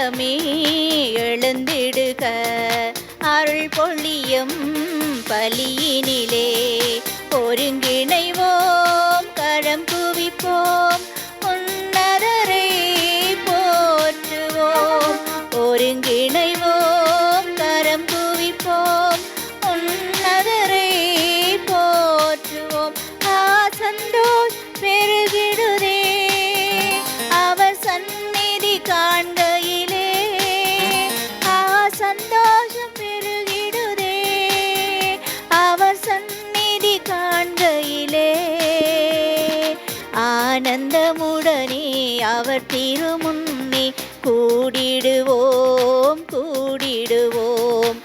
திருக்குலமே எழுந்திடுக, அருள் பொழியும் பலியினிலே ஒருங்கிணைவோம், கரம் குவிப்போம், உன்னதரை போற்றுவோம். ஒருங்கிணைவோம், கரம் குவிப்போம், உன்னதரை போற்றுவோம். சந்தோஷ் பெருகிடுதே அவர் சந்நிதி காண்கையிலே, சந்தோஷம் பெருகிடுதே அவர் சந்நிதி காண்கையிலே. ஆனந்தமுடனே அவர் திருமுன்னே கூடிடுவோம் கூடிடுவோம்.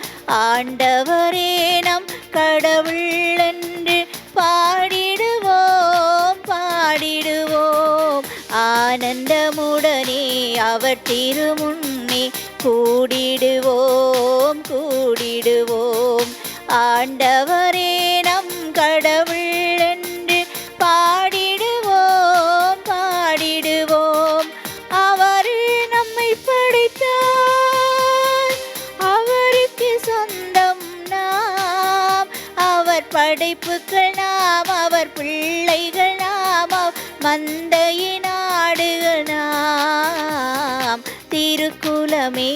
ஆண்டவரே நம் கடவுள் என்று பாடிடுவோம் பாடிடுவோம். ஆனந்தமுடனே அவர் திருமுன்னே கூடிடுவோம் கூடிடுவோம். ஆண்டவரே நம் கடவுள் என்று பாடிடுவோம் பாடிடுவோம். அவர் நம்மை படைத்தார், அவருக்கு சொந்தம் நாம். அவர் படைப்புகள் நாம், அவர் பிள்ளைகள் நாம், மந்தையின் ஆடுகள் நாம். திருக்குலமே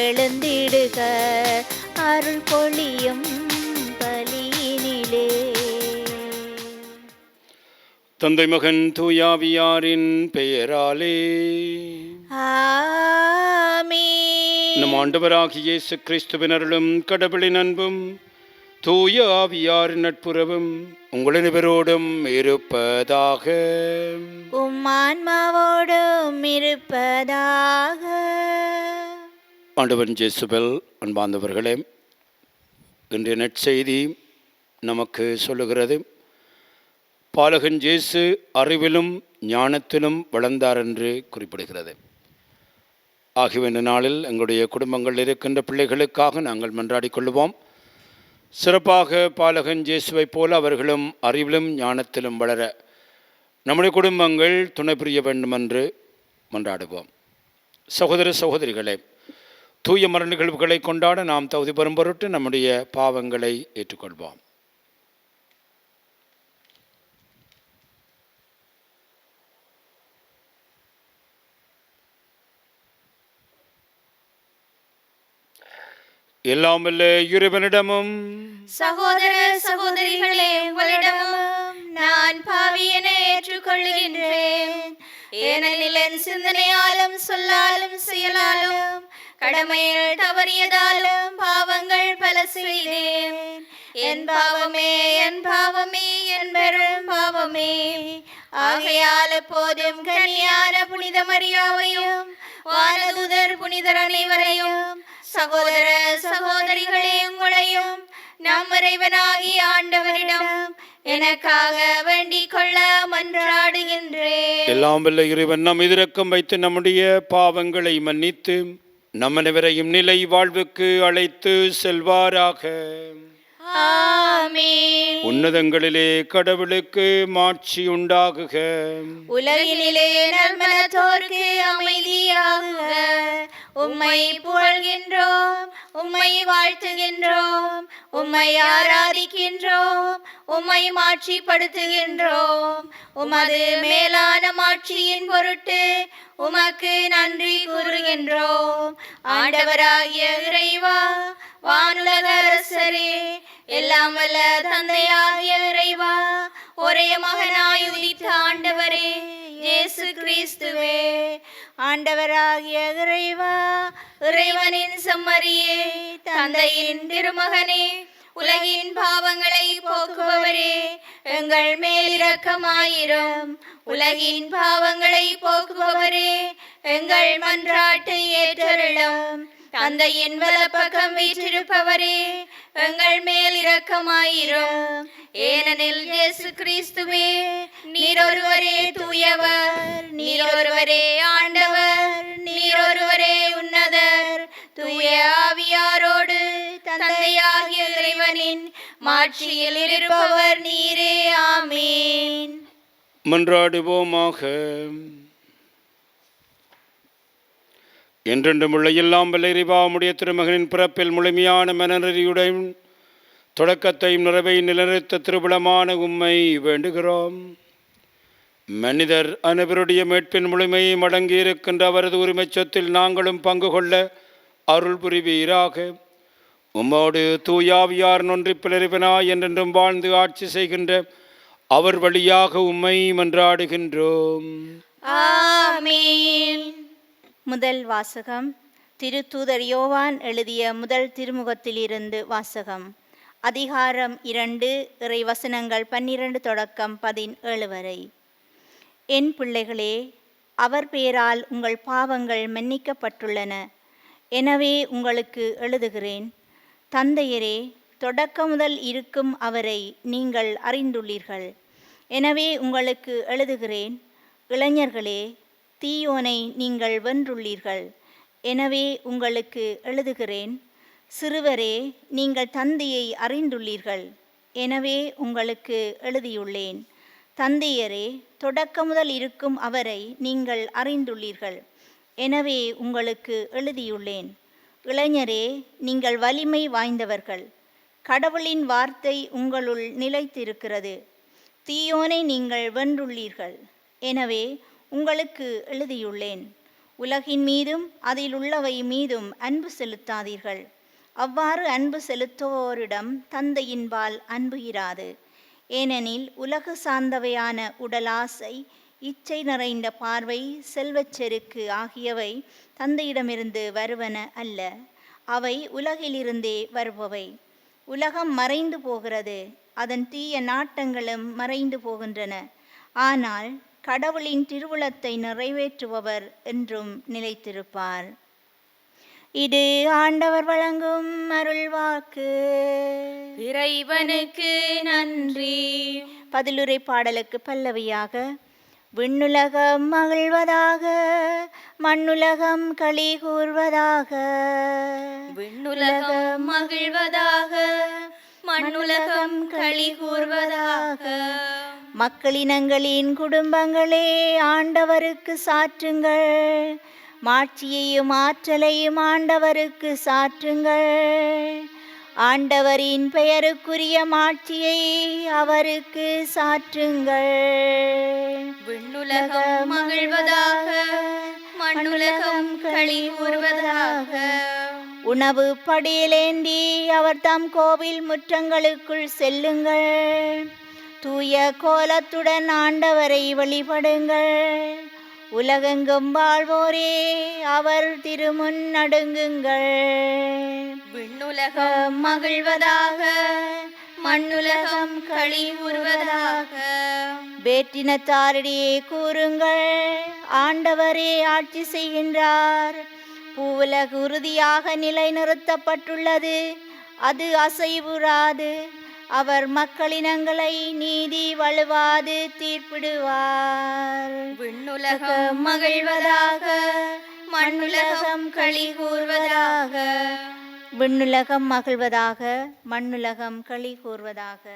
எழுந்திடுக, அருள் பொழியும் பலியினிலே. தந்தை மகன் தூயாவியாரின் பெயராலே ஆமென். நம் ஆண்டவராகிய இயேசு கிறிஸ்துவின் அருளும் கடவுளின் அன்பும் தூய ஆவியாரின் நட்புறவும் உங்கள் அனைவரோடும் இருப்பதாக. உம் ஆன்மாவோடும் இருப்பதாக. ஆண்டவன் இயேசுவில் அன்பார்ந்தவர்களே, இன்றைய நற்செய்தி நமக்கு சொல்லுகிறது, பாலகன் இயேசு அறிவிலும் ஞானத்திலும் வளர்ந்தார் என்று குறிப்பிடுகிறது. ஆகிய இந்த நாளில் எங்களுடைய குடும்பங்கள் இருக்கின்ற பிள்ளைகளுக்காக நாங்கள் மன்றாடிக் கொள்வோம். சிறப்பாக பாலகன் இயேசுவை போல அவர்களும் அறிவிலும் ஞானத்திலும் வளர நம்முடைய குடும்பங்கள் துணை புரிய வேண்டும் என்று மன்றாடுவோம். சகோதர சகோதரிகளே, தூய மரண நிகழ்வுகளை கொண்டாட நாம் தகுதி பெறும் பொருட்டு நம்முடைய பாவங்களை ஏற்றுக்கொள்வோம். எல்லாம் வல்ல இறைவனிடமும் சகோதர சகோதரிகளே, உங்களிடமும் நான் பாவியனை ஏற்றுக்கொள்கின்றேன். ஏனெனில் என் சிந்தனையாலும் சொல்லாலும் செயலாலும் கடமையில் தவறியதாலும் பாவங்கள் பல செய்தேன். என் பாவமே என் பாவமே என் பெரும் பாவமே. ஆகையால் எப்போதும் கன்னியான புனித மரியாவையும் வானதூதர் புனிதர் அனைவரையும், சகோதர சகோதரிகளே உங்களையும் நம் இறைவனாகிய ஆண்டவரிடம் எனக்காக வேண்டிக் கொள்ள மன்றாடுகின்றேன். எல்லாம் வல்ல இறைவன் நம் இரக்கம் வைத்து நம்முடைய பாவங்களை மன்னித்து நம் அனைவரையும் நிலை வாழ்வுக்கு அழைத்து செல்வாராக. ஆமென். உன்னதங்களிலே கடவுளுக்கு மாட்சி உண்டாகுக. உலகினிலே நல்மனத்தோர்க்கு அமைதியாகுக. உம்மை புகழ்கின்றோம், உம்மை வாழ்த்துகின்றோம், உம்மை ஆராதிக்கின்றோம், உம்மை மாட்சிப்படுத்துகின்றோம். உமது மேலான மாட்சியின் பொருட்டு உமக்கு நன்றி கூறுகின்றோம். ஆண்டவராகிய இறைவா, வானுலக அரசரே, எல்லாம் வல்ல தந்தையாகிய இறைவா, ஒரே மகனாய் உதித்த ஆண்டவரே இயேசு கிறிஸ்துவே, ஆண்டவராகிய இறைவா, இறைவனின் செம்மறியே, தந்தையின் திருமகனே, உலகின் பாவங்களை போக்குபவரே, எங்கள் மேல் இரக்கமாயிரும். உலகின் பாவங்களை போக்குபவரே, எங்கள் மன்றாட்டை ஏற்றருளும். தந்தையின் வலப்பக்கம் வீற்றிருப்பவரே, எங்கள் மேல் இரக்கமாயிரும். ஏனெனில் இயேசு கிறிஸ்துவே, நீர் ஒருவரே தூயவர், நீர் ஒருவரே ஆண்டவர், நீர் ஒருவரே உன்னதர். தூய ஆவியாரோடு தந்தையாகிய இறைவனின் மாட்சியில் இருப்பவர் நீரே. ஆமீன். மன்றாடுவோமாக. என்றென்றும் உள்ள எல்லாம் வல்ல இறைவாவுடைய திருமகனின் பிறப்பில் முழுமையான மனநெறியுடன் தொடக்கத்தையும் நிறைவை நிலைநிறுத்த திருபுலமான உம்மை வேண்டுகிறோம். மனிதர் அனைவருடைய மீட்பின் முழுமையை அடங்கியிருக்கின்ற அவரது உரிமைச் சொத்தில் நாங்களும் பங்கு கொள்ள அருள் புரிவீராக. உம்மோடு தூயாவியார் ஒன்றிப்பில் இறைவனாய் என்றென்றும் வாழ்ந்து ஆட்சி செய்கின்ற அவர் வழியாக உம்மை மன்றாடுகின்றோம். ஆமென். முதல் வாசகம் திருத்தூதர் யோவான் எழுதிய முதல் திருமுகத்திலிருந்து வாசகம். அதிகாரம் 2, இறைவசனங்கள் 12 தொடக்கம் 17 வரை. என் பிள்ளைகளே, அவர் பெயரால் உங்கள் பாவங்கள் மன்னிக்கப்பட்டுள்ளன. எனவே உங்களுக்கு எழுதுகிறேன். தந்தையரே, தொடக்க முதல் இருக்கும் அவரை நீங்கள் அறிந்துள்ளீர்கள். எனவே உங்களுக்கு எழுதுகிறேன். இளைஞர்களே, தீயோனை நீங்கள் வென்றுள்ளீர்கள். எனவே உங்களுக்கு எழுதுகிறேன். சிறுவரே, நீங்கள் தந்தையை அறிந்துள்ளீர்கள். எனவே உங்களுக்கு எழுதியுள்ளேன். தந்தையரே, தொடக்க முதல் இருக்கும் அவரை நீங்கள் அறிந்துள்ளீர்கள். எனவே உங்களுக்கு எழுதியுள்ளேன். இளைஞரே, நீங்கள் வலிமை வாய்ந்தவர்கள். கடவுளின் வார்த்தை உங்களுள் நிலைத்திருக்கிறது. தீயோனை நீங்கள் வென்றுள்ளீர்கள். எனவே உங்களுக்கு எழுதியுள்ளேன். உலகின் மீதும் அதில் உள்ளவை மீதும் அன்பு செலுத்தாதீர்கள். அவ்வாறு அன்பு செலுத்துவோரிடம் தந்தையின்பால் அன்பு இராது. ஏனெனில் உலகு சார்ந்தவையான உடலாசை, இச்சை நிறைந்த பார்வை, செல்வச் செருக்கு ஆகியவை தந்தையிடமிருந்து வருவன அல்ல. அவை உலகிலிருந்தே வருபவை. உலகம் மறைந்து போகிறது, அதன் தீய நாட்டங்களும் மறைந்து போகின்றன. ஆனால் கடவுளின் திருவுளத்தை நிறைவேற்றுபவர் என்றும் நிலைத்திருப்பார். இது ஆண்டவர் வழங்கும் அருள்வாக்கு. இறைவனுக்கு நன்றி. பதிலுரை பாடலுக்கு பல்லவியாக. விண்ணுலகம் மகிழ்வதாக, மண்ணுலகம் களி கூர்வதாக. விண்ணுலகம் மகிழ்வதாக, மண்ணுலகம் களி கூர்வதாக. மக்களினங்களின் குடும்பங்களே, ஆண்டவருக்கு சாற்றுங்கள். மாட்சியையும் ஆற்றலையும் ஆண்டவருக்கு சாற்றுங்கள். ஆண்டவரின் பெயருக்குரிய மாட்சியை அவருக்கு சாற்றுங்கள். விண்ணுலகம் மகிழ்வதாக, மண்ணுலகம் களி கூர்வதாக. உணவு படியிலேந்தி அவர் தம் கோவில் முற்றங்களுக்குள் செல்லுங்கள். தூய கோலத்துடன் ஆண்டவரை வழிபடுங்கள். உலகெங்கும் வாழ்வோரே, அவர் திருமுன் நடுங்குங்கள். விண்ணுலகம் மகிழ்வதாக, மண்ணுலகம் களி கூர்வதாக. வேற்றினத்தாரிடையே கூறுங்கள், ஆண்டவரே ஆட்சி செய்கின்றார். பூவுலகு உறுதியாக நிலைநிறுத்தப்பட்டுள்ளது, அது அசைவுறாது. அவர் மக்களினங்களை நீதி வழுவாது தீர்ப்பிடுவார். விண்ணுலகம் மகிழ்வதாக, மண்ணுலகம் களி கூர்வதாக. விண்ணுலகம் மகிழ்வதாக, மண்ணுலகம் களி கூர்வதாக.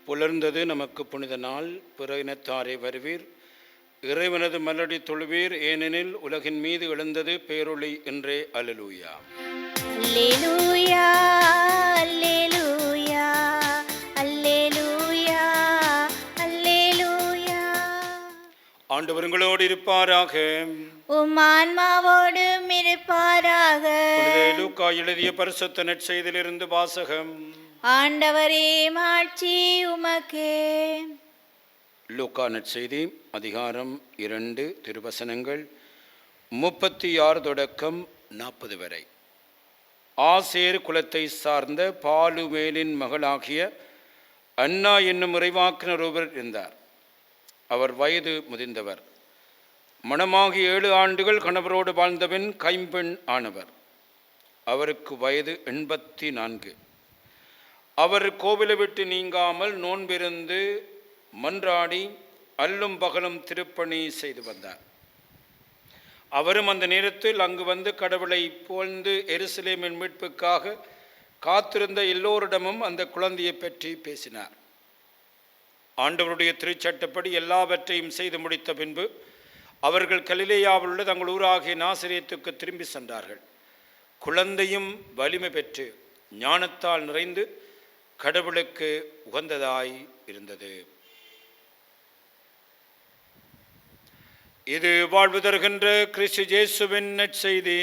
புலர்ந்தது நமக்கு புனித நாள். பிற இனத்தாரை வருவீர், இறைவனது மலடி தொழுவீர். ஏனெனில் உலகின் மீது எழுந்தது பேரொளி என்றே. அல்லேலூயா. அல்லேலூயா, அல்லேலூயா, அல்லேலூயா, அல்லேலூயா. ஆண்டவர் உங்களோடு இருப்பாராக. உம் ஆன்மாவோடும் இருப்பாராக. புனித லூக்கா எழுதிய பரிசுத்த நற்செய்தியிலிருந்து வாசகம். ஆண்டவரே மாட்சி உமக்கே. லூக்கா நற்செய்தி அதிகாரம் 2 திருவசனங்கள் 36 தொடக்கம் 40 வரை. ஆசேர் குலத்தை சார்ந்த பாலுவேலின் மகளாகிய அன்னா என்னும் இறைவாக்கினர் ஒருவர் இருந்தார். அவர் வயது முதிர்ந்தவர். மணமாகி 7 ஆண்டுகள் கணவரோடு வாழ்ந்தபின் கைம்பெண் ஆனவர். அவருக்கு வயது 84. அவர் கோவிலை விட்டு நீங்காமல் நோன்பிருந்து மன்றாடி அல்லும் பகலும் திருப்பணி செய்து வந்தார். அவரும் அந்த நேரத்தில் அங்கு வந்து கடவுளை புகழ்ந்து எருசலேமின் மீட்புக்காக காத்திருந்த எல்லோரிடமும் அந்த குழந்தையை பற்றி பேசினார். ஆண்டவருடைய திருச்சட்டப்படி எல்லாவற்றையும் செய்து முடித்த பின்பு அவர்கள் கலிலேயாவில் உள்ள தங்கள் ஊராகிய நாசரேத்துக்கு திரும்பி சென்றார்கள். குழந்தையும் வலிமை பெற்று ஞானத்தால் நிறைந்து கடவுளுக்கு உகந்ததாய் இருந்தது. இது வாழ்வு தருகின்ற கிறிஸ்து இயேசுவின் நற்செய்தி.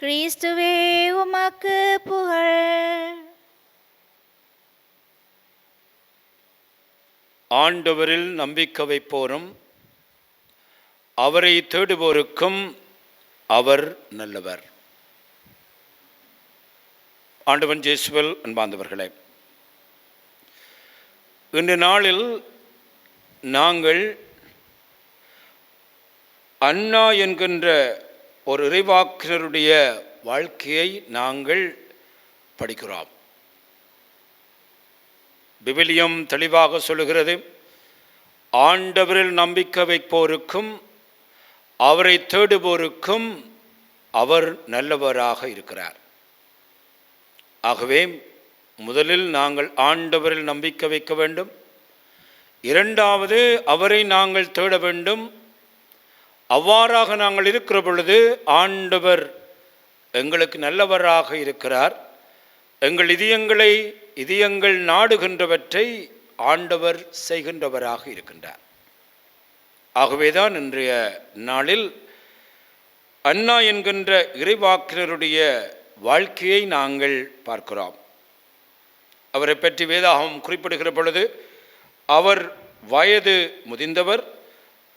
கிறிஸ்துவே உமக்கு புகழ். ஆண்டவரில் நம்பிக்கை வைப்போரும் அவரை தேடுவோருக்கும் அவர் நல்லவர். ஆண்டவன் இயேசுவில் அன்பார்ந்தவர்களே, இன்று நாளில் நாங்கள் அன்னா என்கின்ற ஒரு இறைவாக்கினருடைய வாழ்க்கையை நாங்கள் படிக்கிறோம். விவிலியம் தெளிவாக சொல்லுகிறது, ஆண்டவரில் நம்பிக்கை வைப்போருக்கும் அவரை தேடுவோருக்கும் அவர் நல்லவராக இருக்கிறார். ஆகவே முதலில் நாங்கள் ஆண்டவரில் நம்பிக்கை வைக்க வேண்டும். இரண்டாவது, அவரை நாங்கள் தேட வேண்டும். அவ்வாறாக நாங்கள் இருக்கிற பொழுது ஆண்டவர் எங்களுக்கு நல்லவராக இருக்கிறார். எங்கள் இதயங்கள் நாடுகின்றவற்றை ஆண்டவர் செய்கின்றவராக இருக்கின்றார். ஆகவேதான் இன்றைய நாளில் அன்னா என்கின்ற இறைவாக்கினருடைய வாழ்க்கையை நாங்கள் பார்க்கிறோம். அவரை பற்றி வேதாகமம் குறிப்பிடுகிற பொழுது அவர் வயது முதிர்ந்தவர்,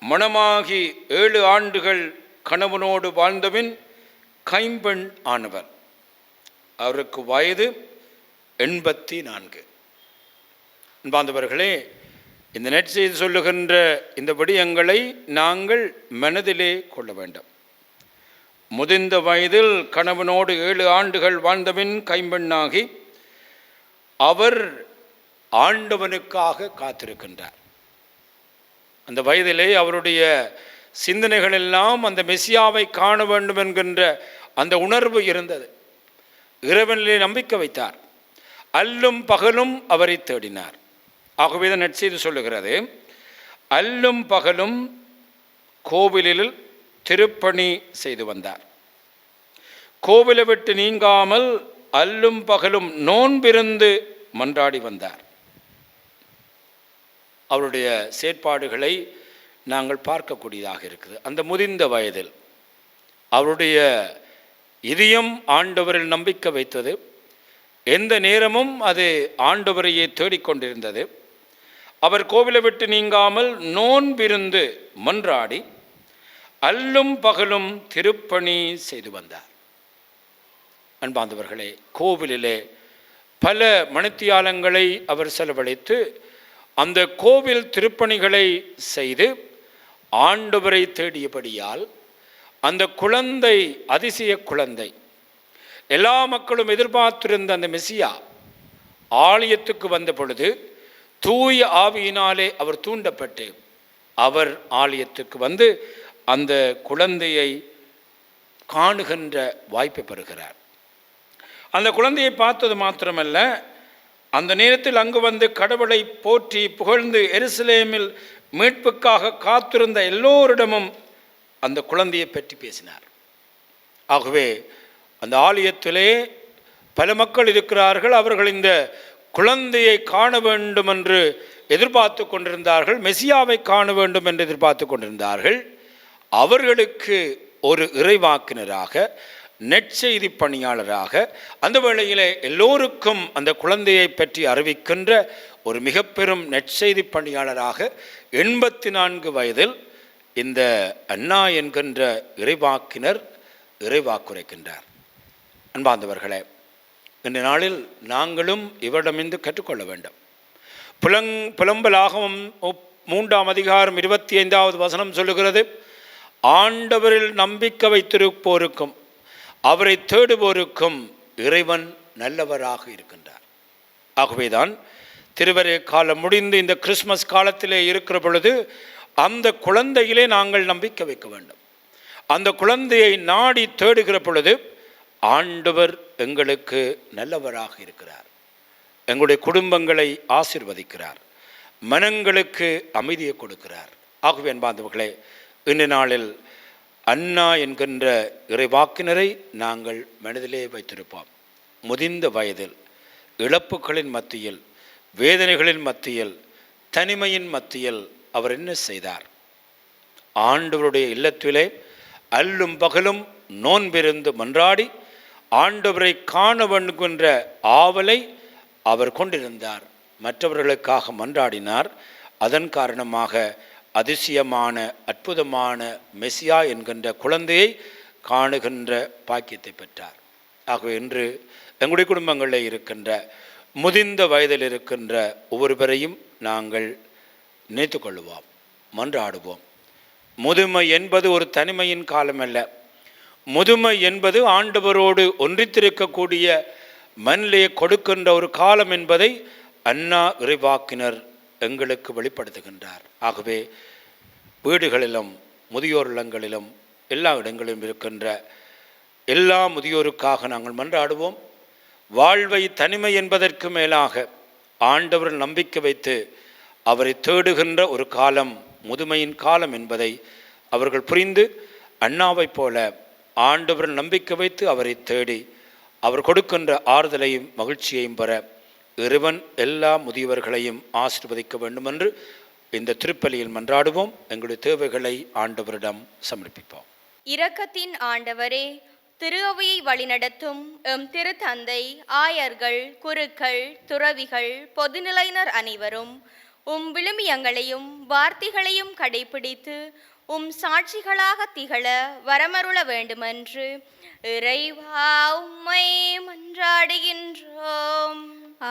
மணமாகி 7 ஆண்டுகள் கணவனோடு வாழ்ந்தபின் கைம்பெண் ஆனவர். அவருக்கு வயது 84. அன்பார்ந்தவர்களே, இந்த நற்செய்தி சொல்லுகின்ற இந்த விடயங்களை நாங்கள் மனதிலே கொள்ள வேண்டும். முதிர்ந்த வயதில் கணவனோடு 7 ஆண்டுகள் வாழ்ந்தபின் கைம்பெண்ணாகி அவர் ஆண்டவனுக்காக காத்திருக்கின்றார். அந்த வயதிலே அவருடைய சிந்தனைகள் எல்லாம் அந்த மெசியாவை காண வேண்டும் என்கின்ற அந்த உணர்வு இருந்தது. இறைவனிலே நம்பிக்கை வைத்தார். அல்லும் பகலும் அவரை தேடினார். ஆகவே தான் நற்செய்தி சொல்லுகிறது, அல்லும் பகலும் கோவிலில் திருப்பணி செய்து வந்தார். கோவிலை விட்டு நீங்காமல் அல்லும் பகலும் நோன்பிருந்து மன்றாடி வந்தார். அவருடைய செயற்பாடுகளை நாங்கள் பார்க்கக்கூடியதாக இருக்குது. அந்த முதிர்ந்த வயதில் அவருடைய இதயம் ஆண்டவரில் நம்பிக்கை வைத்தது. எந்த நேரமும் அது ஆண்டவரையே தேடிக்கொண்டிருந்தது. அவர் கோவிலை விட்டு நீங்காமல் நோன்பிருந்து மன்றாடி அல்லும் பகலும் திருப்பணி செய்து வந்தார். அன்பார்ந்தவர்களே, கோவிலிலே பல மணித்தியாலங்களை அவர் செலவழித்து அந்த கோவில் திருப்பணிகளை செய்து ஆண்டவரை தேடியபடியால் அந்த குழந்தை, அதிசய குழந்தை, எல்லா மக்களும் எதிர்பார்த்திருந்த அந்த மெசியா ஆலயத்துக்கு வந்த பொழுது தூய ஆவியினாலே அவர் தூண்டப்பட்டு அவர் ஆலயத்துக்கு வந்து அந்த குழந்தையை காணுகின்ற வாய்ப்பை பெறுகிறார். அந்த குழந்தையை பார்த்தது மாத்திரமல்ல, அந்த நேரத்தில் அங்கு வந்து கடவுளை போற்றி புகழ்ந்து எருசலேமில் மீட்புக்காக காத்திருந்த எல்லோரிடமும் அந்த குழந்தையை பற்றி பேசினார். ஆகவே அந்த ஆலயத்திலே பல மக்கள் இருக்கிறார்கள். அவர்கள் இந்த குழந்தையை காண வேண்டும் என்று எதிர்பார்த்து கொண்டிருந்தார்கள். மெசியாவை காண வேண்டும் என்று எதிர்பார்த்து கொண்டிருந்தார்கள். அவர்களுக்கு ஒரு இறைவாக்கினராக, நற்செய்தி பணியாளராக, அந்த வேளையிலே எல்லோருக்கும் அந்த குழந்தையை பற்றி அறிவிக்கின்ற ஒரு மிக பெரும் நற்செய்தி பணியாளராக 84 வயதில் இந்த அன்னா என்கின்ற இறைவாக்கினர் இறைவாக்குரைக்கின்றார். அன்பார்ந்தவர்களே, இந்த நாளில் நாங்களும் இவரிடமிருந்து கற்றுக்கொள்ள வேண்டும். புலம்பலாகவும் 3ஆம் அதிகாரம் 25வது வசனம் சொல்லுகிறது, ஆண்டவரில் நம்பிக்கை வைத்திருப்போருக்கும் அவரை தேடுவோருக்கும் இறைவன் நல்லவராக இருக்கின்றார். ஆகவேதான் திருவரை காலம் முடிந்து இந்த கிறிஸ்மஸ் காலத்திலே இருக்கிற பொழுது அந்த குழந்தையிலே நாங்கள் நம்பிக்கை வைக்க வேண்டும். அந்த குழந்தையை நாடி தேடுகிற பொழுது ஆண்டவர் எங்களுக்கு நல்லவராக இருக்கிறார். எங்களுடைய குடும்பங்களை ஆசீர்வதிக்கிறார், மனங்களுக்கு அமைதியை கொடுக்கிறார். ஆகவே அன்பார்ந்தவர்களே, இன்றைய நாளில் அன்னா என்கின்ற இறைவாக்கினரை நாங்கள் மனதிலே வைத்திருப்போம். முதிர்ந்த வயதில், இழப்புகளின் மத்தியில், வேதனைகளின் மத்தியில், தனிமையின் மத்தியில் அவர் என்ன செய்தார்? ஆண்டவருடைய இல்லத்திலே அல்லும் பகலும் நோன்பிருந்து மன்றாடி ஆண்டவரை காண வேண்டுகின்ற ஆவலை அவர் கொண்டிருந்தார். மற்றவர்களுக்காக மன்றாடினார். அதன் காரணமாக அதிசயமான அற்புதமான மெசியா என்கின்ற குழந்தையை காணுகின்ற பாக்கியத்தை பெற்றார். ஆகவே இன்று எங்களுடைய குடும்பங்களில் இருக்கின்ற முதிர்ந்த வயதில் இருக்கின்ற ஒவ்வொருவரையும் நாங்கள் நினைத்து கொள்வோம், மன்றாடுவோம். முதுமை என்பது ஒரு தனிமையின் காலம் அல்ல. முதுமை என்பது ஆண்டவரோடு ஒன்றித்திருக்கக்கூடிய மண்ணிலே கொடுக்கின்ற ஒரு காலம் என்பதை அன்னா இறைவாக்கினர் எங்களுக்கு வெளிப்படுத்துகின்றார். ஆகவே வீடுகளிலும் முதியோர் இல்லங்களிலும் எல்லா இடங்களிலும் இருக்கின்ற எல்லா முதியோருக்காக நாங்கள் மன்றாடுவோம். வாழ்வை தனிமை என்பதற்கு மேலாக ஆண்டவர் நம்பிக்கை வைத்து அவரை தேடுகின்ற ஒரு காலம் முதுமையின் காலம் என்பதை அவர்கள் புரிந்து அண்ணாவைப் போல ஆண்டவர் நம்பிக்கை வைத்து அவரை தேடி அவர் கொடுக்கின்ற ஆறுதலையும் மகிழ்ச்சியையும் பெற இறைவன் எல்லா முதியவர்களையும் ஆசீர்வதிக்க வேண்டும் என்று இந்த திருப்பலியில் மன்றாடுவோம். எங்களுடைய தேவைகளை ஆண்டவரிடம் சமர்ப்பிப்போம். இரக்கத்தின் ஆண்டவரே, திரு அவையை வழிநடத்தும் எம் திருத்தந்தை, ஆயர்கள், குருக்கள், துறவிகள், பொதுநிலையினர் அனைவரும் உம் விழுமியங்களையும் வார்த்தைகளையும் கடைபிடித்து உம் சாட்சிகளாக திகழ வரமருள வேண்டுமென்று இறைவா உம்மை மன்றாடுகின்றோம்.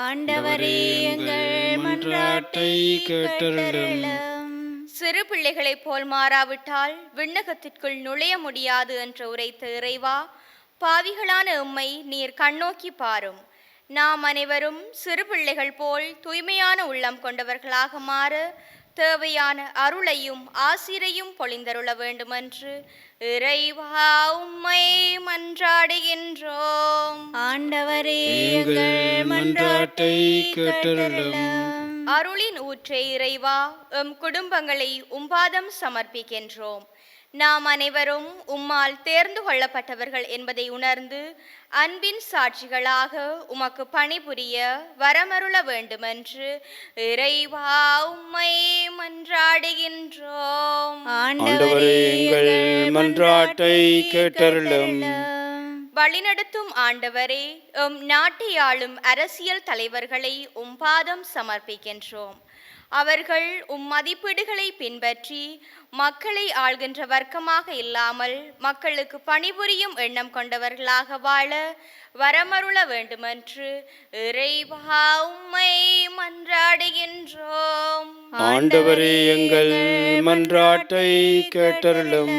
ஆண்டவரே, எங்கள் மன்றாட்டை கேட்டருளும். சிறு பிள்ளைகளைப் போல் மாறாவிட்டால் விண்ணகத்திற்குள் நுழைய முடியாது என்று உரைத்த இறைவா, பாவிகளான எம்மை நீர் கண்ணோக்கி பாரும். நாம் அனைவரும் சிறு பிள்ளைகள் போல் தூய்மையான உள்ளம் கொண்டவர்களாக மாற தேவையான அருளையும் ஆசிரையும் பொழிந்தருள வேண்டுமென்று இறைவா உம்மை மன்றாடுகின்றோம். ஆண்டவரே, எங்கள் மன்றாட்டை கேட்டருளும். அருளின் ஊற்றே இறைவா, எம் குடும்பங்களை உம்பாதம் சமர்ப்பிக்கின்றோம். நாம் அனைவரும் உம்மால் தேர்ந்து கொள்ளப்பட்டவர்கள் என்பதை உணர்ந்து அன்பின் சாட்சிகளாக உமக்கு பணிபுரிய வரமருள வேண்டுமென்று இறைவா உம்மை மன்றாடுகின்றோம். ஆண்டவரே, எங்கள் மன்றாட்டை கேட்டருளும். வழிநடத்தும் ஆண்டவரே, எம் நாட்டை ஆளும் அரசியல் தலைவர்களை உம்பாதம் சமர்ப்பிக்கின்றோம். அவர்கள் உம் மதிப்பீடுகளை பின்பற்றி மக்களை ஆள்கின்ற வர்க்கமாக இல்லாமல் மக்களுக்கு பணிபுரியும் எண்ணம் கொண்டவர்களாக வாழ வரமருள வேண்டுமென்று இறைவா உம்மை மன்றாடுகின்றோம். ஆண்டவரே, எங்கள் மன்றாட்டை கேட்டருளும்.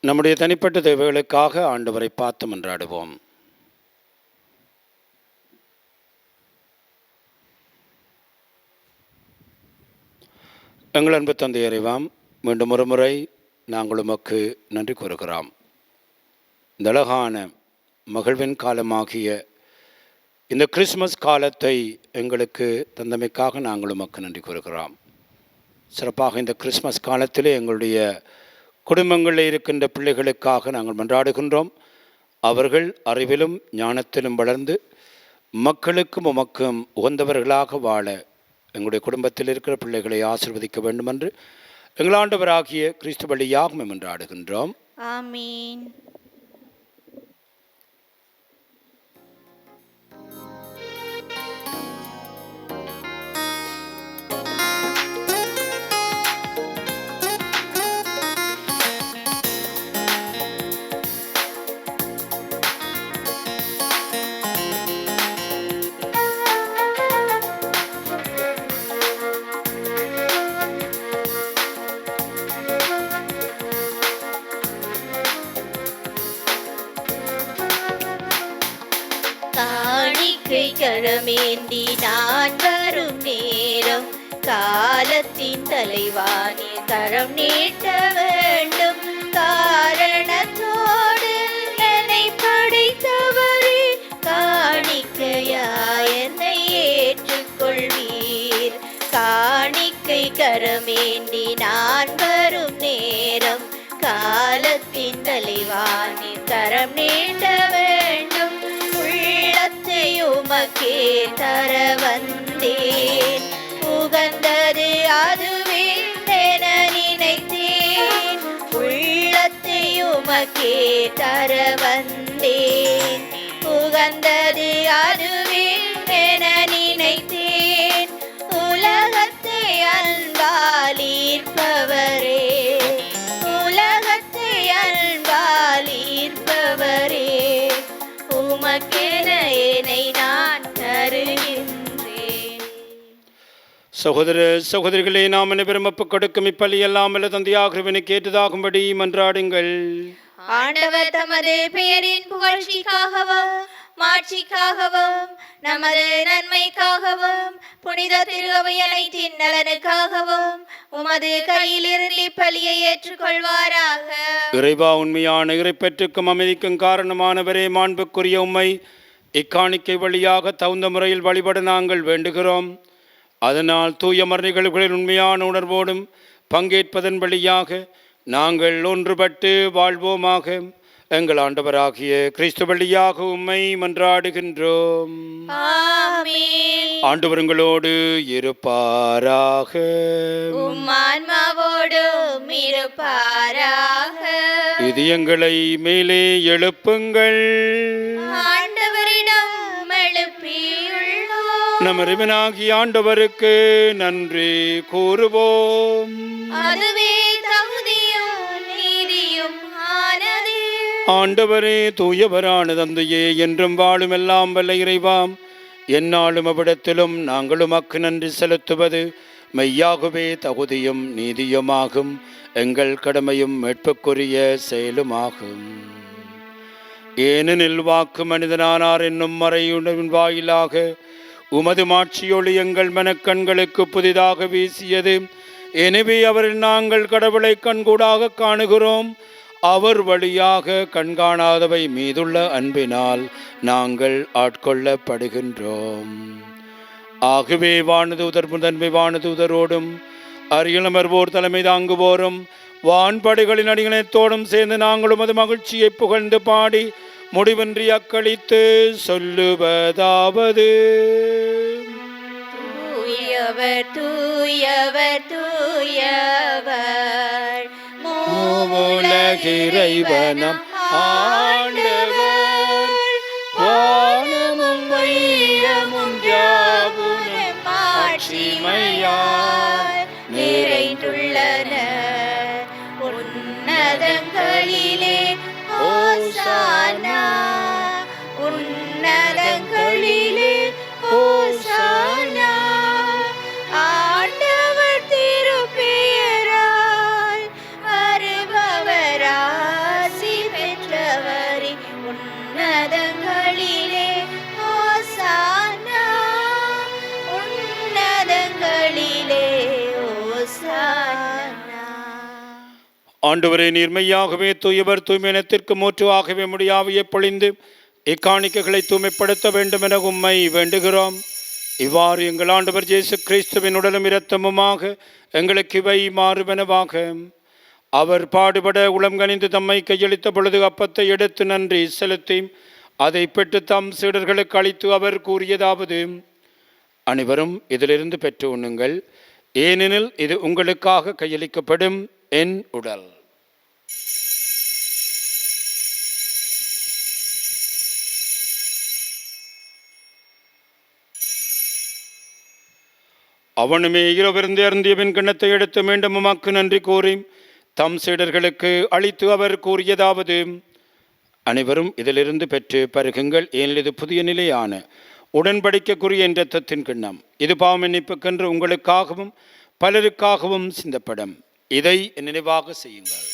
நம்முடைய தனிப்பட்ட தேவைகளுக்காக ஆண்டவரை பார்த்து மன்றாடுவோம். எங்கள் அன்பு தந்தை இறைவாம், மீண்டும் ஒரு முறை நாங்கள் உமக்கு நன்றி கூறுகிறோம். இந்த அழகான மகிழ்வின் காலமாகிய இந்த கிறிஸ்மஸ் காலத்தை எங்களுக்கு தந்தமைக்காக நாங்கள் உமக்கு நன்றி கூறுகிறோம். சிறப்பாக இந்த கிறிஸ்மஸ் காலத்திலே எங்களுடைய குடும்பங்களில் இருக்கின்ற பிள்ளைகளுக்காக நாங்கள் மன்றாடுகின்றோம். அவர்கள் அறிவிலும் ஞானத்திலும் வளர்ந்து மக்களுக்கும் உமக்கும் உகந்தவர்களாக வாழ எங்களுடைய குடும்பத்தில் இருக்கிற பிள்ளைகளை ஆசீர்வதிக்க வேண்டும் என்று எங்கள் ஆண்டவராகிய கிறிஸ்து வழியாக மன்றாடுகின்றோம். ஆமீன். கரமேந்தி நான் வரும் நேரம் காலத்தின் தலைவானே கரம் நீட்ட வேண்டும். காரணத்தோடு என்னை படைத்தவரே காணிக்கையாய் என்னை ஏற்றுக்கொள்வீர். காணிக்கை கரமேந்தி நான் வரும் நேரம் காலத்தின் தலைவானே கரம் நீட்ட வேண்டும். உள்ளத்தை உமக்கே தர வந்தேன், உகந்தது அதுவே என நினைத்தேன். உள்ளத்தை உமக்கே தர வந்தேன், உகந்தது அதுவே என நினைத்தேன். உலகத்தை அன்பால் ஈர்ப்பவரே, உலகத்தை அன்பால் ஈர்ப்பவரே, உமக்கென என்னை நான் தருகின்றேன். சகோதர சகோதரிகளே, நாம் அனைவரும் ஒப்புக் கொடுக்கும் இப்பலி எல்லாம் அல்ல தந்தையாகிறவனை கேட்டதாகும்படி மன்றாடுங்கள். ஆண்டவர் தமது பெயரின் புகழ்ச்சிக்காகவும் மாட்சிக்காகவும் நமது நன்மைக்காகவும் புனித திருஅவை அனைத்தின் நலனுக்காகவும் உமது கையிலிருந்து பலியை ஏற்றுக்கொள்வாராக. இறைவா, உண்மையான இறைப்பற்றுக்கும் அமைதிக்கும் காரணமானவரே, மாண்புக்குரிய உம்மை இக்காணிக்கை வழியாக தகுந்த முறையில் வழிபட நாங்கள் வேண்டுகிறோம். அதனால் தூய மறைநிகழ்வுகளில் உண்மையான உணர்வோடும் பங்கேற்பதன் வழியாக நாங்கள் ஒன்றுபட்டு வாழ்வோமாக. எங்கள் ஆண்டவராகிய கிறிஸ்து வழியாக உம்மை மன்றாடுகின்றோம். ஆமென். ஆண்டவர் உங்களோடு இருப்பாராக. உம் ஆன்மாவோடும் இருப்பாராக. இதயங்களை மேலே எழுப்புங்கள். ஆண்டவரிடம் எழுப்பியுள்ளோம். நம் இறைவனாகிய ஆண்டவருக்கு நன்றி கூறுவோம். அதுவே தகுதியும் நீதியும் ஆனதே. ஆண்டவரே, தூயவரான தந்தையே, என்றும் வாழும் எல்லாம் வல்ல இறைவாம், எந்நாளும் அவ்விடத்திலும் நாங்கள் உமக்கு நன்றி செலுத்துவது மெய்யாகவே தகுதியும் நீதியுமாகும். எங்கள் கடமையும் மீட்புக்குரிய செயலுமாகும். ஏனெனில் வாக்கு மனிதனானார் என்னும் மறையுணர்வின் வாயிலாக உமது மாட்சியொளி எங்கள் மனக்கண்களுக்கு புதிதாக வீசியது. எனவே அவரில் நாங்கள் கடவுளை கண்கூடாக காணுகிறோம். அவர் வழியாக கண்காணாதவை மீதுள்ள அன்பினால் நாங்கள் ஆட்கொள்ளப்படுகின்றோம். ஆகவே வானதூதர் முதன்மை வானதூதரோடும் அரியலமர்வோர் தலைமை தாங்குவோரும் வான்படைகளின் அடிகளத்தோடும் சேர்ந்து நாங்களும் அது மகிழ்ச்சியை புகழ்ந்து பாடி முடிவின்றி அக்களித்து சொல்லுவதாவது: தூயவர் தூயவர் தூயவர் மூவுலகிறைவனம் ஆண்டவர், வானமும் வையமும் யாவும் மாட்சிமையால் நிறைந்துள்ளன. உன்னதங்களிலே ஓசானா, உன்னதங்களிலே ஓசானா. ஆண்டவர் திருப்பெயரால் வருபவர் ஆசி பெற்றவரே. உன்னதங்களிலே ஓசானா, உன்னதங்களிலே ஓசானா. ஆண்டவரே, நீர்மையாகவே தூயவர், தூய்மையினத்திற்கு மூற்றுவாகவே முடியாவையை பொழிந்து இக்காணிக்கைகளை தூய்மைப்படுத்த வேண்டும் என உம்மை வேண்டுகிறோம். இவ்வாறு எங்கள் ஆண்டவர் இயேசு கிறிஸ்துவின் உடலும் இரத்தமுமாக எங்களுக்கு இவை மாறுவனவாக. அவர் பாடுபட உளம் கனிந்து தம்மை கையளித்த பொழுது அப்பத்தை எடுத்து நன்றி செலுத்தி அதை பெற்று தம் சீடர்களுக்கு அளித்து அவர் கூறியதாவது: அனைவரும் இதிலிருந்து பெற்று உண்ணுங்கள், ஏனெனில் இது உங்களுக்காக கையளிக்கப்படும் என் உடல். அவனுமே இரவிருந்து அருந்திய பின் கிண்ணத்தை எடுத்து மீண்டும் உமக்கு நன்றி கூறி தம் சீடர்களுக்கு அளித்து அவர் கூறியதாவது: அனைவரும் இதிலிருந்து பெற்று பருகுங்கள், ஏனெனில் இது புதிய நிலையான உடன்படிக்கைக்குரிய என் இரத்தத்தின் கிண்ணம். இது பாவ மன்னிப்புக்கென்று உங்களுக்காகவும் பலருக்காகவும் சிந்தப்படும். இதை நினைவாக செய்யுங்கள்.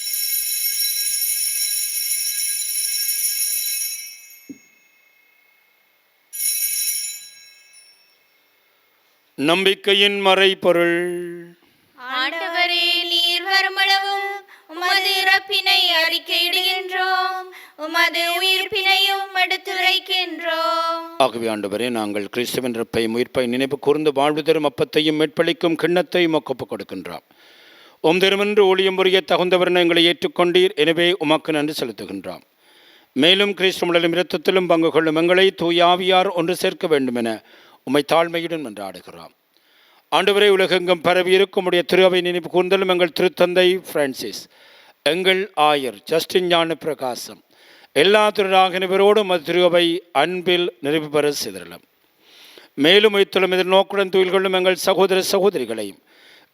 நம்பிக்கையின் மறைபொருள். ஆண்டவரே, நீர் வருமளவும் உமது இறப்பினை அறிக்கையிடுகின்றோம், உமது உயிர்ப்பினையும் எடுத்துரைக்கின்றோம். ஆகவே ஆண்டவரே, நாங்கள் கிறிஸ்துவின் இறப்பை உயிர்ப்பை நினைவு கூர்ந்து வாழ்வு தரும் அப்பத்தையும் மேற்பளிக்கும் கிண்ணத்தையும் ஒப்புக் கொடுக்கின்றோம். உம் திருமென்று ஊழியம் புரிய தகுந்தவரென எங்களை ஏற்றுக்கொண்டீர். எனவே உமக்கு நன்றி செலுத்துகின்றோம். மேலும் கிறிஸ்து உடலும் இரத்தத்திலும் பங்கு கொள்ளும் எங்களை தூயாவியார் ஒன்று சேர்க்க வேண்டும் என உம்மை தாழ்மையுடன் மன்றாடுகிறோம். ஆண்டவரே, உலகெங்கும் பரவி இருக்கும் உடைய திருவை நினைவு கூர்ந்தலும் எங்கள் திருத்தந்தை பிரான்சிஸ், எங்கள் ஆயர் ஜஸ்டின் ஞான பிரகாசம், எல்லா திருநாகனிவரோடும் அது திருவை அன்பில் நிறைவு பெற சிதறலும். மேலும் வைத்துள்ள எதிர்நோக்குடன் துயில் கொள்ளும் எங்கள் சகோதர சகோதரிகளையும்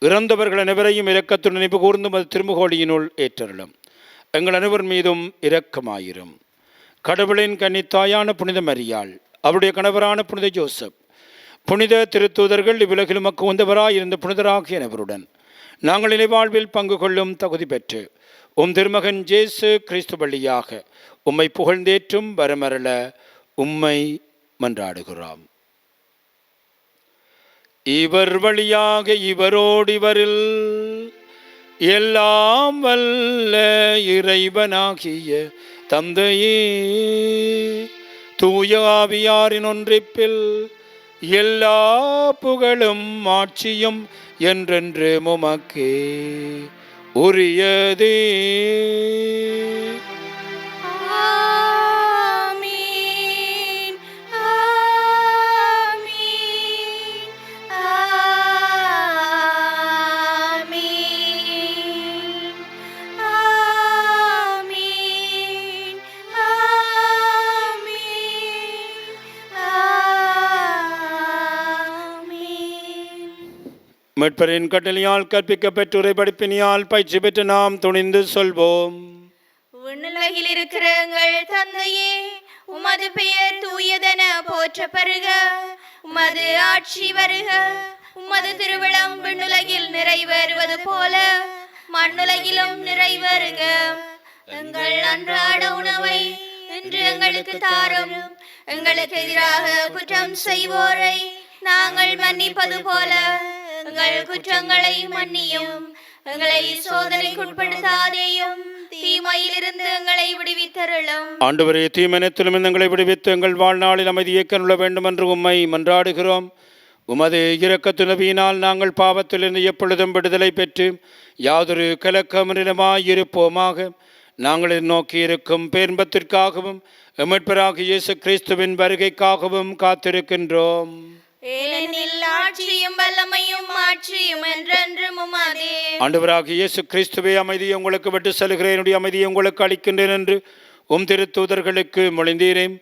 இறந்தவர்கள் அனைவரையும் இரக்கத்துடன் நினைவு கூர்ந்தும் அது திருமுகோடியினுள் ஏற்றருளும். எங்கள் அனைவர் மீதும் இரக்கமாயிரும். கடவுளின் கன்னித்தாயான புனித மரியாள், அவருடைய கணவரான புனித ஜோசப், புனித திருத்தூதர்கள், இவ்வுலகில் உமக்கு உந்தவராய் இருந்த புனிதராகிய அனைவருடன் நாங்கள் இணைவாழ்வில் பங்கு கொள்ளும் தகுதி பெற்று உம் திருமகன் இயேசு கிறிஸ்து வழியாக உம்மை புகழ்ந்தேற்றும் வரமரள உம்மை மன்றாடுகிறோம். இவர் வழியாக இவரோடு இவரில் எல்லாம் வல்ல இறைவனாகிய தந்தையே, தூய ஆவியாரின் ஒன்றிப்பில் எல்லா புகழும் ஆட்சியும் என்றென்று உமக்கே உரியதே. மீட்பரின் கட்டளையால் கற்பிக்கப்பெற்று உரைபடிப்பினியால் பயிற்சி பெற்று நாம் துணிந்து சொல்வோம். விண்ணுலகில் இருக்கிற எங்கள் தந்தையே, உமது பெயர் தூயதென போற்ற பெறுக. உமது ஆட்சி வருக. உமது திருவிழம் விண்ணுலகில் நிறைவேறுவது போல மண்ணுலகிலும் நிறைவேறுக. எங்கள் அன்றாட உணவை இன்று எங்களுக்கு தாரும். எங்களுக்கு எதிராக குற்றம் செய்வோரை நாங்கள் மன்னிப்பது போல எங்கள் குற்றங்களை மன்னியும். எங்களை சோதனைக்குட்படுத்தாதேயும், தீமையிலிருந்து எங்களை விடுவித்தருளும். ஆண்டவரே, தீமனத்திலும் எங்களை விடுவித்து எங்கள் வாழ்நாளில் அமைதியை கருள வேண்டும் என்று உம்மை மன்றாடுகிறோம். உமது இரக்கத்துணவியினால் நாங்கள் பாவத்திலிருந்து எப்பொழுதும் விடுதலை பெற்று யாதொரு கலக்கமிடமாய் இருப்போமாக. நாங்கள் நோக்கி இருக்கும் பேர்பத்திற்காகவும் மீட்பராகிய இயேசு கிறிஸ்துவின் வருகைக்காகவும் காத்திருக்கின்றோம். ஏனெனில் ஆட்சியும் வல்லமையும் மாட்சியும் என்றென்றும் உமதே. ஆண்டவராகிய இயேசு கிறிஸ்துவே, அமைதியை உங்களுக்கு விட்டு செல்கிறேன், என்னுடைய அமைதியை உங்களுக்கு அளிக்கின்றேன் என்று உம் திருத்தூதர்களுக்கு மொழிந்தீரேன்.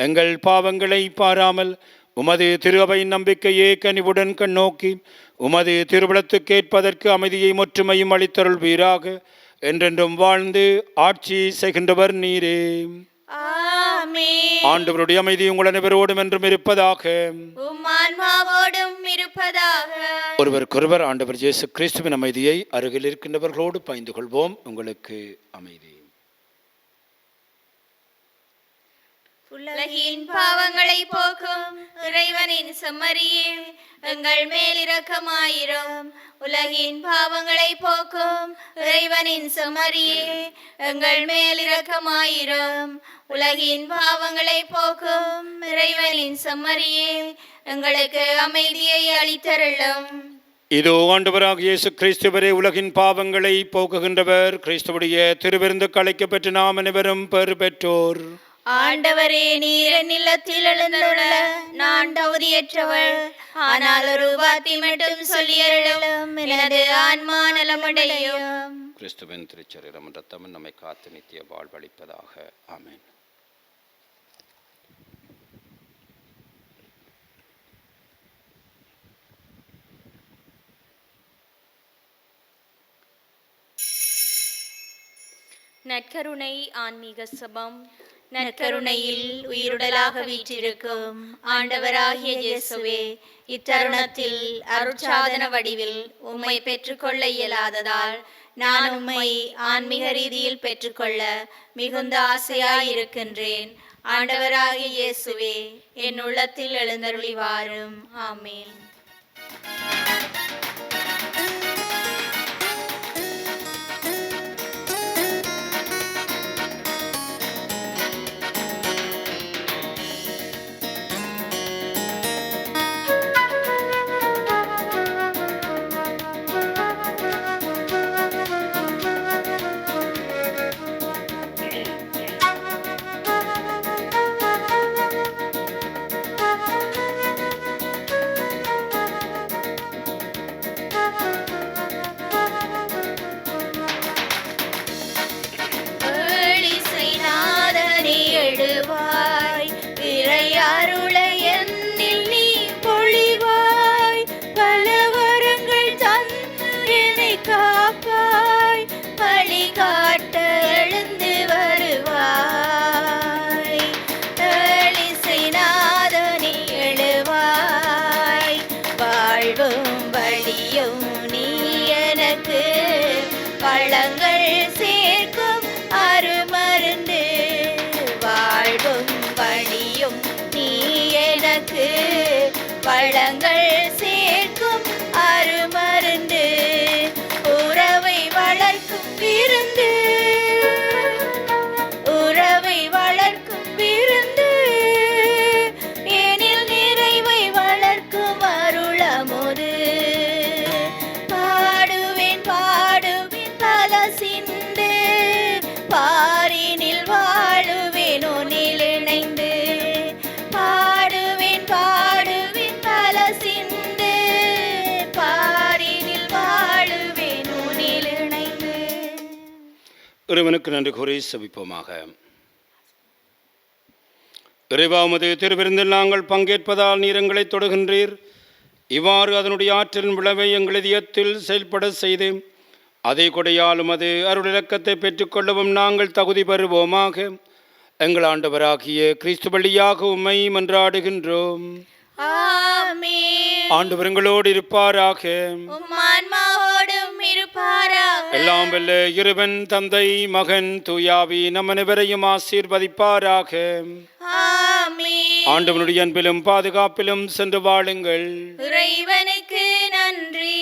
எங்கள் பாவங்களை பாராமல் உமது திருஅவையின் நம்பிக்கையே கனிவுடன் கண்ணோக்கி உமது திருவிழத்துக்கு கேட்பதற்கு அமைதியை ஒற்றுமையும் அளித்தருள்வீராக. என்றென்றும் வாழ்ந்து ஆட்சி செய்கின்றவர் நீரே. ஆமென். ஆண்டவருடைய அமைதி உங்கள் அனைவரோடும் என்றும் இருப்பதாக. உம் ஆன்மாவோடும் இருப்பதாக. ஒருவருக்கொருவர் ஆண்டவர் இயேசு கிறிஸ்துவின் அமைதியை அருகில் இருக்கின்றவர்களோடு பகிர்ந்து கொள்வோம். உங்களுக்கு அமைதி. உலகின் பாவங்களை போக்கும் இறைவனின் செம்மறியே, எங்கள் மேல் இரக்கமாயிரும். உலகின் பாவங்களை போக்கும் இறைவனின் செம்மறியே, எங்கள் மேல் இரக்கமாயிரும். உலகின் பாவங்களை போக்கும் இறைவனின் செம்மறியே, எங்களுக்கு அமைதியை அளித்தருளும். இதோ ஆண்டவராகிய இயேசு கிறிஸ்துவரே, உலகின் பாவங்களை போக்குகின்றவர். கிறிஸ்துவுடைய திருவிருந்துக்கு அழைக்கப்பெற்று நாம் அனைவரும் பெறு பெற்றோர். ஆண்டவரே, நீர் என் இல்லத்தில் எழுந்துள்ள நான் தகுதியற்றவள். ஆனால் ஒரு வார்த்தை மட்டும் சொல்லியருளும், எனது ஆன்மா நலமடையும். கிறிஸ்துவின் திருச்சரீரம் இரத்தம் நம்மை காத்து நித்திய வாழ்வளிப்பதாக. ஆமென். நற்கருணை ஆன்மீக சபம். நற்கருணையில் உயிருடலாக வீற்றிருக்கும் ஆண்டவராகிய இயேசுவே, இத்தருணத்தில் அருட்சாதன வடிவில் உம்மை பெற்றுக்கொள்ள இயலாததால் நான் உம்மை ஆன்மீக ரீதியில் பெற்றுக்கொள்ள மிகுந்த ஆசையாயிருக்கின்றேன். ஆண்டவராகிய இயேசுவே, என் உள்ளத்தில் எழுந்தருளி வாரும். ஆமென். ஏழிசைநாதனே எழுவாய், இறையருளை என்னில் நீ பொழிவாய், பல வரங்கள் தந்து என்னை காப்பாய், வழிகாட்ட எழுந்து வருவாய். ஏழிசைநாதனே எழுவாய், வாழ்வும் வழியும் நீ எனக்கு, பழங்கள் சேர்க்கும் அருமருந்து. வாழ்வும் வழியும் நீ எனக்கு, பழங்கள் சேர்க்கும் அருமருந்து. உறவை வளர்க்கும் விருந்து, உறவை வளர்க்கும் விருந்து, எனில் நிறைவை வளர்க்கும் அருளமுது. பாடுவேன் பாடுவேன் பல சிந்து, பாரினில் வாழுவேன் உன்னில் இணைந்து. பாடுவேன் பாடுவேன் பல சிந்து, பாரினில் வாழுவேன் உன்னில் இணைந்து. இறைவனுக்கு நன்றி கூறி செபிப்போமாக. இறைவா, உமது திருவிருந்தில் நாங்கள் பங்கேற்பதால் நீர் எங்களை தொடுகின்றீர். இவ்வாறு அதனுடைய ஆற்றலின் விளைவை எங்கள் இதயத்தில் செயல்பட செய்து அதை கொடையால் உமது அருளிலக்கத்தை பெற்றுக்கொள்ளவும் நாங்கள் தகுதி பெறுவோமாக. எங்கள் ஆண்டவராகிய கிறிஸ்து வழியாக உம்மை மன்றாடுகின்றோம். ஆமென். ஆண்டவர் எங்களோடு இருப்பாராக. உம் ஆன்மாவோடும் இருப்பாராக. எல்லாம் வல்ல இறைவன் தந்தை மகன் தூயாவி நம் அனைவரையும் ஆசீர்வதிப்பாராக. ஆமென். ஆண்டவனுடைய அன்பிலும் பாதுகாப்பிலும் சென்று வாழுங்கள். இறைவனுக்கு நன்றி.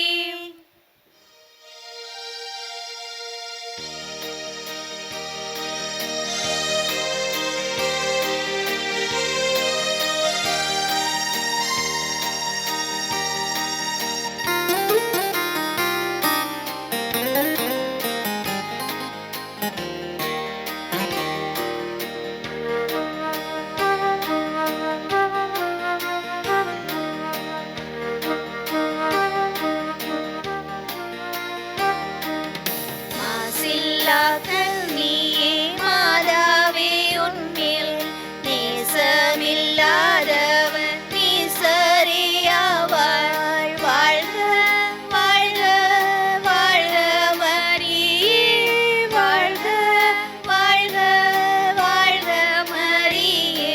மாசில்லா கன்னியே மாதாவே, உன்மேல் நேசமில்லாதவன் நீ சரியாவாள். வாழ்க வாழ்க வாழ்க மரியே, வாழ்க வாழ்க வாழ்க மரியே.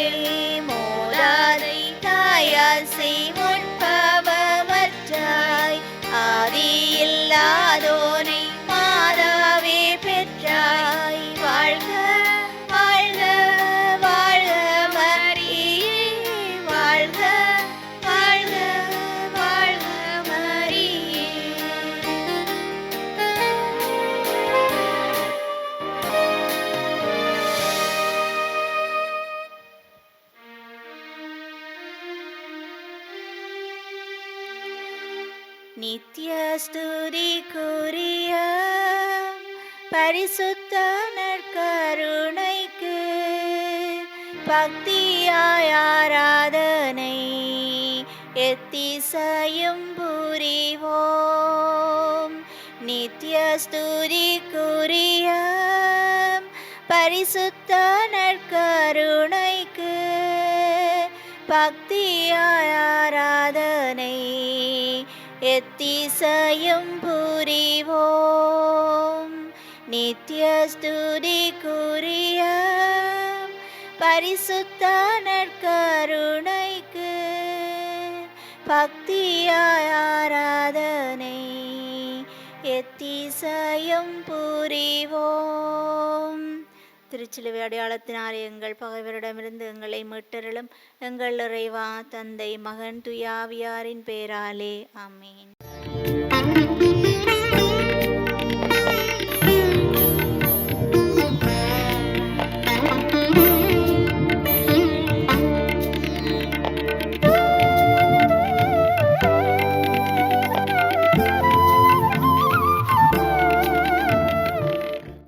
மோதாதை தாயாசை முன்பவமற்றாய், ஆதியில்லாதோனை மாதாவே பெற்றாய். வாழ்க வாழ்க வாழ்க மரியே, வாழ்க வாழ்க வாழ்க மரியே. நித்ய ஸ்துதிக்குரிய பரிசுத்த நற்கருணைக்கு பக்தியாய் ஆராதனை எத்திசையும் புரிவோம். நித்ய ஸ்துதிக்குரிய பரிசுத்த நற்கருணைக்கு பக்தியாய் ஆராதனை எத்திசையும் புரிவோம். நித்ய ஸ்துதிக்குரிய பரிசுத்த நற்கருணைக்கு பக்தியாய் ஆராதனை எத்திசையும் புரிவோம். திருச்சிலுவை அடையாளத்தினாலே எங்கள் பகைவரிடமிருந்து எங்களை மீட்டருளும். எங்கள் இறைவா, தந்தை, மகன், துயாவியாரின் பேராலே ஆமீன்.